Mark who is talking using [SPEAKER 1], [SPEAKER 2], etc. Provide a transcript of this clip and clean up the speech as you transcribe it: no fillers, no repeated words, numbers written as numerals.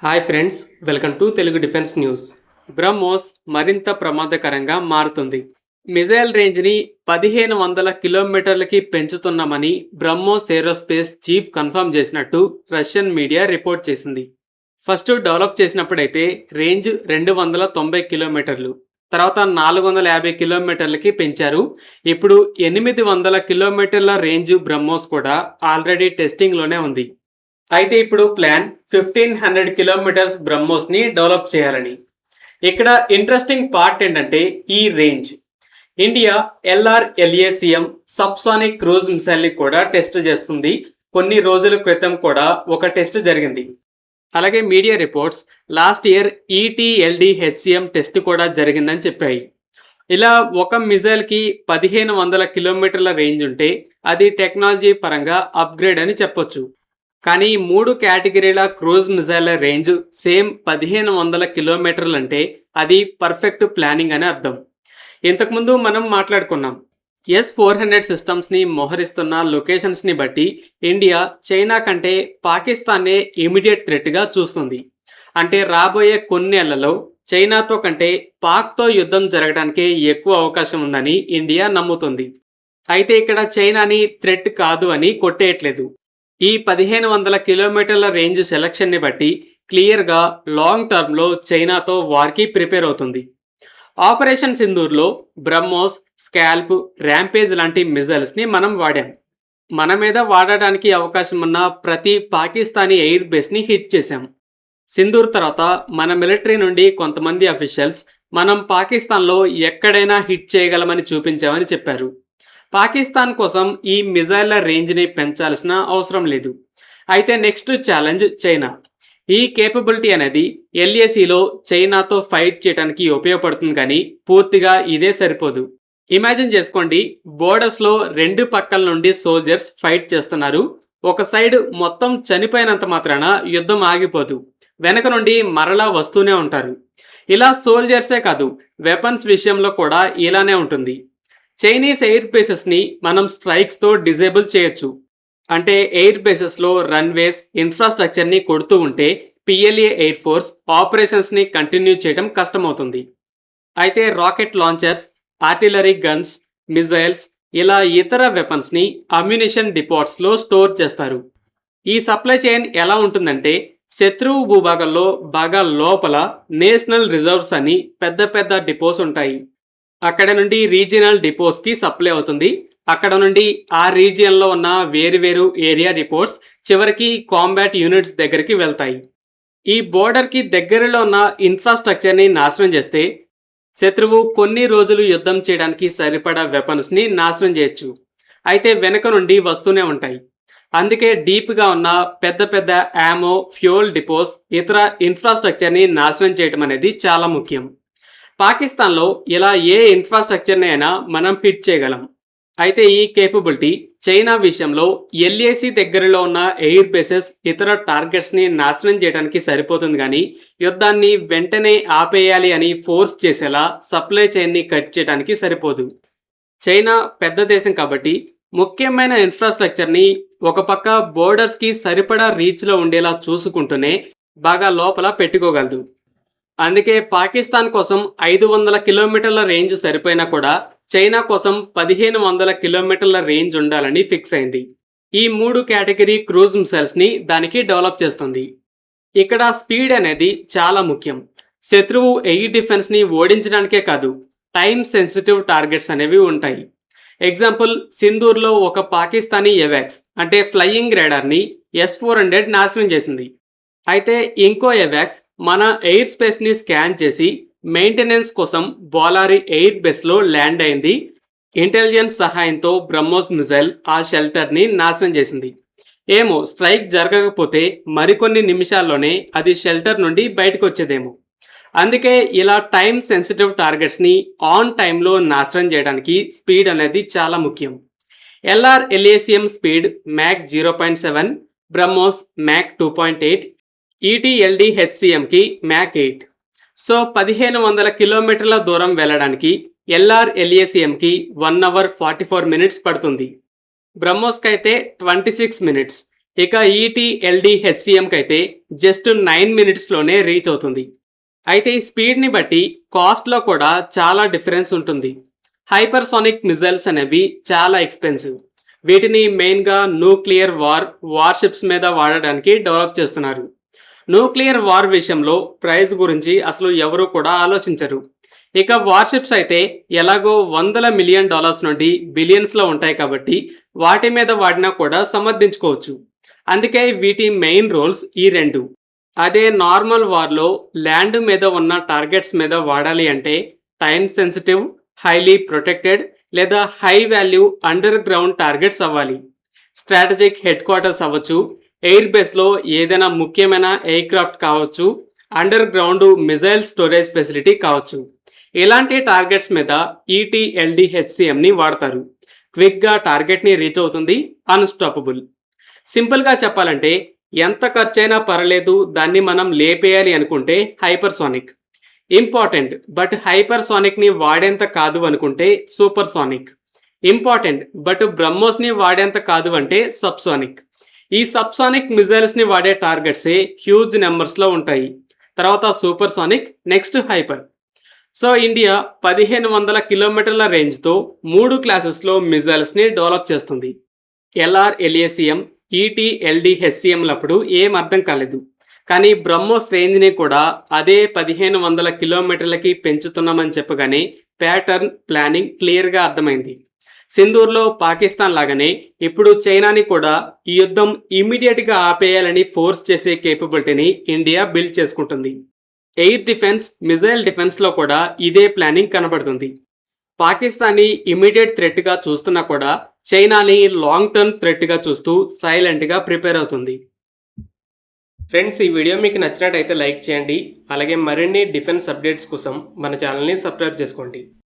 [SPEAKER 1] Hi friends, welcome to Telugu defence news. BrahMos మరింత ప్రమాదకరంగా మారుతుంది. మిజైల్ రేంజ్ని 1500 కిలోమీటర్లకి పెంచుతున్నామని బ్రహ్మోస్ ఏరోస్పేస్ చీఫ్ కన్ఫర్మ్ చేసినట్టు రష్యన్ మీడియా రిపోర్ట్ చేసింది. ఫస్ట్ డెవలప్ చేసినప్పుడైతే రేంజ్ 290 కిలోమీటర్లు, తర్వాత 450 కిలోమీటర్లకి పెంచారు. ఇప్పుడు 800 కిలోమీటర్ల రేంజ్ బ్రహ్మోస్ కూడా ఆల్రెడీ టెస్టింగ్లోనే ఉంది. అయితే ఇప్పుడు ప్లాన్ 1500 కిలోమీటర్స్ బ్రహ్మోస్ని డెవలప్ చేయాలని. ఇక్కడ ఇంట్రెస్టింగ్ పార్ట్ ఏంటంటే ఈ రేంజ్. ఇండియా LRLACM సబ్సానిక్ క్రూజ్ మిసైల్ని కూడా టెస్ట్ చేస్తుంది. కొన్ని రోజుల క్రితం కూడా ఒక టెస్ట్ జరిగింది. అలాగే media reports last year ETLD-HCM test కూడా జరిగిందని చెప్పాయి. ఇలా ఒక మిజైల్కి 1500 కిలోమీటర్ల రేంజ్ ఉంటే అది టెక్నాలజీ పరంగా అప్గ్రేడ్ అని చెప్పొచ్చు. కానీ 3 కేటగిరీల క్రూజ్ మిజైల్ రేంజ్ సేమ్ 1500 కిలోమీటర్లు అంటే అది పర్ఫెక్ట్ ప్లానింగ్ అని అర్థం. ఇంతకుముందు మనం మాట్లాడుకున్నాం. S-400 సిస్టమ్స్ని మోహరిస్తున్న లొకేషన్స్ని బట్టి ఇండియా చైనా కంటే పాకిస్తాన్నే ఇమీడియట్ థ్రెట్గా చూస్తుంది. అంటే రాబోయే కొన్నేళ్లలో చైనాతో కంటే పాక్తో యుద్ధం జరగడానికి ఎక్కువ అవకాశం ఉందని ఇండియా నమ్ముతుంది. అయితే ఇక్కడ చైనాని థ్రెట్ కాదు అని కొట్టేయట్లేదు. ఈ 1500 కిలోమీటర్ల రేంజ్ సెలక్షన్ని బట్టి క్లియర్గా లాంగ్ టర్మ్లో చైనాతో వార్కి ప్రిపేర్ అవుతుంది. ఆపరేషన్ సింధూర్లో బ్రహ్మోస్, స్కాల్ప్, ర్యాంపేజ్ లాంటి మిజైల్స్ని మనం వాడాం. మన మీద వాడడానికి అవకాశం ఉన్న ప్రతి పాకిస్తానీ ఎయిర్ బేస్ని హిట్ చేశాం. సింధూర్ తర్వాత మన మిలిటరీ నుండి కొంతమంది అఫీషియల్స్ మనం పాకిస్తాన్లో ఎక్కడైనా హిట్ చేయగలమని చూపించామని చెప్పారు. పాకిస్తాన్ కోసం ఈ మిజైళ్ల రేంజ్ని పెంచాల్సిన అవసరం లేదు. అయితే నెక్స్ట్ ఛాలెంజ్ చైనా. ఈ కేపబిలిటీ అనేది LACలో చైనాతో ఫైట్ చేయడానికి ఉపయోగపడుతుంది, కానీ పూర్తిగా ఇదే సరిపోదు. ఇమాజిన్ చేసుకోండి, బోర్డర్స్లో 2 పక్కల నుండి సోల్జర్స్ ఫైట్ చేస్తున్నారు. ఒక సైడ్ మొత్తం చనిపోయినంత మాత్రాన యుద్ధం ఆగిపోదు, వెనక నుండి మరలా వస్తూనే ఉంటారు. ఇలా సోల్జర్సే కాదు, వెపన్స్ విషయంలో కూడా ఇలానే ఉంటుంది. చైనీస్ ఎయిర్ బేసెస్ని మనం స్ట్రైక్స్తో డిజేబుల్ చేయొచ్చు. అంటే ఎయిర్ బేసెస్లో రన్వేస్, ఇన్ఫ్రాస్ట్రక్చర్ని కొడుతూ ఉంటే PLA ఎయిర్ ఫోర్స్ ఆపరేషన్స్ని కంటిన్యూ చేయడం కష్టమవుతుంది. అయితే rocket launchers, artillery guns, missiles ఇలా ఇతర వెపన్స్ని అమ్యునిషన్ డిపోట్స్లో స్టోర్ చేస్తారు. ఈ సప్లై చైన్ ఎలా ఉంటుందంటే శత్రువు భూభాగంలో బాగా లోపల నేషనల్ రిజర్వ్స్ అని పెద్ద పెద్ద డిపోస్ ఉంటాయి. అక్కడ నుండి రీజియనల్ డిపోస్కి సప్లై అవుతుంది. అక్కడ నుండి ఆ రీజియన్లో ఉన్న వేరువేరు ఏరియా డిపోట్స్ చివరికి కాంబాట్ యూనిట్స్ దగ్గరికి వెళ్తాయి. ఈ బోర్డర్కి దగ్గరలో ఉన్న ఇన్ఫ్రాస్ట్రక్చర్ని నాశనం చేస్తే శత్రువు కొన్ని రోజులు యుద్ధం చేయడానికి సరిపడా వెపన్స్ని నాశనం చేయొచ్చు. అయితే వెనక నుండి వస్తూనే ఉంటాయి. అందుకే డీప్గా ఉన్న పెద్ద పెద్ద యామో, ఫ్యూయల్ డిపోస్, ఇతర ఇన్ఫ్రాస్ట్రక్చర్ని నాశనం చేయడం అనేది చాలా ముఖ్యం. పాకిస్తాన్లో ఇలా ఏ ఇన్ఫ్రాస్ట్రక్చర్ని అయినా మనం హిట్ చేయగలం. అయితే ఈ కేపబిలిటీ చైనా విషయంలో LAC దగ్గరలో ఉన్న ఎయిర్ బేసెస్, ఇతర టార్గెట్స్ని నాశనం చేయడానికి సరిపోతుంది, కానీ యుద్ధాన్ని వెంటనే ఆపేయాలి అని ఫోర్స్ చేసేలా సప్లై చైన్ని కట్ చేయడానికి సరిపోదు. చైనా పెద్ద దేశం కాబట్టి ముఖ్యమైన ఇన్ఫ్రాస్ట్రక్చర్ని ఒక పక్క బోర్డర్స్కి సరిపడా రీచ్లో ఉండేలా చూసుకుంటూనే బాగా లోపల పెట్టుకోగలదు. అందుకే పాకిస్తాన్ కోసం 500 కిలోమీటర్ల రేంజ్ సరిపోయినా కూడా చైనా కోసం 1500 కిలోమీటర్ల రేంజ్ ఉండాలని ఫిక్స్ అయింది. ఈ 3 కేటగిరీ క్రూజ్ మిసైల్స్ని దానికి డెవలప్ చేస్తుంది. ఇక్కడ స్పీడ్ అనేది చాలా ముఖ్యం. శత్రువు ఎయిర్ డిఫెన్స్ని ఓడించడానికే కాదు, టైమ్ సెన్సిటివ్ టార్గెట్స్ అనేవి ఉంటాయి. ఎగ్జాంపుల్, సింధూర్లో ఒక పాకిస్తానీ ఎవాక్స్ అంటే ఫ్లయింగ్ రేడార్ని S-400 నాశనం చేసింది. అయితే ఇంకో ఎవాక్స్ మన ఎయిర్ స్పేస్ని స్కాన్ చేసి మెయింటెనెన్స్ కోసం బోలారి ఎయిర్ బేస్లో ల్యాండ్ అయింది. ఇంటెలిజెన్స్ సహాయంతో బ్రహ్మోస్ మిజైల్ ఆ షెల్టర్ని నాశనం చేసింది. ఏమో స్ట్రైక్ జరగకపోతే మరికొన్ని నిమిషాల్లోనే అది షెల్టర్ నుండి బయటకు వచ్చేదేమో. అందుకే ఇలా టైమ్ సెన్సిటివ్ టార్గెట్స్ని ఆన్ టైంలో నాశనం చేయడానికి స్పీడ్ అనేది చాలా ముఖ్యం. LRLACM speed Mach 0.7, BrahMos Mach 2.8, ETLD-HCMకి మ్యాక్ 8. సో 1500 కిలోమీటర్ల దూరం వెళ్ళడానికి LRLACMకి 1 hour 44 minutes పడుతుంది. బ్రహ్మోస్కి అయితే 26 minutes. ఇక ఈటీఎల్డి హెచ్సిఎంకి అయితే జస్ట్ 9 మినిట్స్లోనే రీచ్ అవుతుంది. అయితే ఈ స్పీడ్ని బట్టి కాస్ట్లో కూడా చాలా డిఫరెన్స్ ఉంటుంది. హైపర్సోనిక్ మిజైల్స్ అనేవి చాలా ఎక్స్పెన్సివ్. వీటిని మెయిన్గా న్యూక్లియర్ వార్షిప్స్ మీద వాడడానికి డెవలప్ చేస్తున్నారు. న్యూక్లియర్ వార్ విషయంలో ప్రైస్ గురించి అసలు ఎవరు కూడా ఆలోచించరు. ఇక వార్షిప్స్ అయితే ఎలాగో $100 మిలియన్ నుండి బిలియన్స్లో ఉంటాయి కాబట్టి వాటి మీద వాడినా కూడా సమర్థించుకోవచ్చు. అందుకే వీటి మెయిన్ రోల్స్ ఈ రెండు. అదే నార్మల్ వార్లో ల్యాండ్ మీద ఉన్న టార్గెట్స్ మీద వాడాలి అంటే టైం సెన్సిటివ్, హైలీ ప్రొటెక్టెడ్ లేదా high value under ground targets అవ్వాలి. స్ట్రాటజిక్ హెడ్ క్వార్టర్స్ అవ్వచ్చు, ఎయిర్ బేస్లో ఏదైనా ముఖ్యమైన ఎయిర్ క్రాఫ్ట్ కావచ్చు, under ground missile storage facility కావచ్చు. ఇలాంటి టార్గెట్స్ మీద ఈటీఎల్డి హెచ్సిఎంని వాడతారు. క్విక్గా టార్గెట్ని రీచ్ అవుతుంది, అన్స్టాపబుల్. సింపుల్గా చెప్పాలంటే ఎంత ఖర్చైనా పర్లేదు దాన్ని మనం లేపేయాలి అనుకుంటే హైపర్సోనిక్ ఇంపార్టెంట్, బట్ హైపర్సోనిక్ని వాడేంత కాదు అనుకుంటే సూపర్సోనిక్ ఇంపార్టెంట్, బట్ బ్రహ్మోస్ని వాడేంత కాదు అంటే సబ్సోనిక్. ఈ సబ్సోనిక్ మిజైల్స్ని వాడే టార్గెట్సే హ్యూజ్ నెంబర్స్లో ఉంటాయి. తర్వాత supersonic, next hyper. So India 1500 కిలోమీటర్ల రేంజ్తో 3 క్లాసెస్లో మిజైల్స్ని డెవలప్ చేస్తుంది. LRLACM, ఈటీఎల్డి హెచ్సిఎంలప్పుడు ఏం అర్థం కాలేదు. కానీ బ్రహ్మోస్ రేంజ్ని కూడా అదే 1500 కిలోమీటర్లకి పెంచుతున్నామని చెప్పగానే ప్యాటర్న్ ప్లానింగ్ క్లియర్గా అర్థమైంది. సింధూర్లో పాకిస్తాన్ లాగానే ఇప్పుడు చైనాని కూడా ఈ యుద్ధం ఇమీడియట్గా ఆపేయాలని ఫోర్స్ చేసే కేపబిలిటీని ఇండియా బిల్డ్ చేసుకుంటుంది. ఎయిర్ డిఫెన్స్, మిజైల్ డిఫెన్స్లో కూడా ఇదే ప్లానింగ్ కనబడుతుంది. పాకిస్తాన్ని ఇమీడియట్ థ్రెట్గా చూస్తున్నా కూడా చైనాని లాంగ్ టర్మ్ థ్రెట్గా చూస్తూ సైలెంట్గా ప్రిపేర్ అవుతుంది. ఫ్రెండ్స్, ఈ వీడియో మీకు నచ్చినట్టయితే లైక్ చేయండి. అలాగే మరిన్ని డిఫెన్స్ అప్డేట్స్ కోసం మన ఛానల్ని సబ్స్క్రైబ్ చేసుకోండి.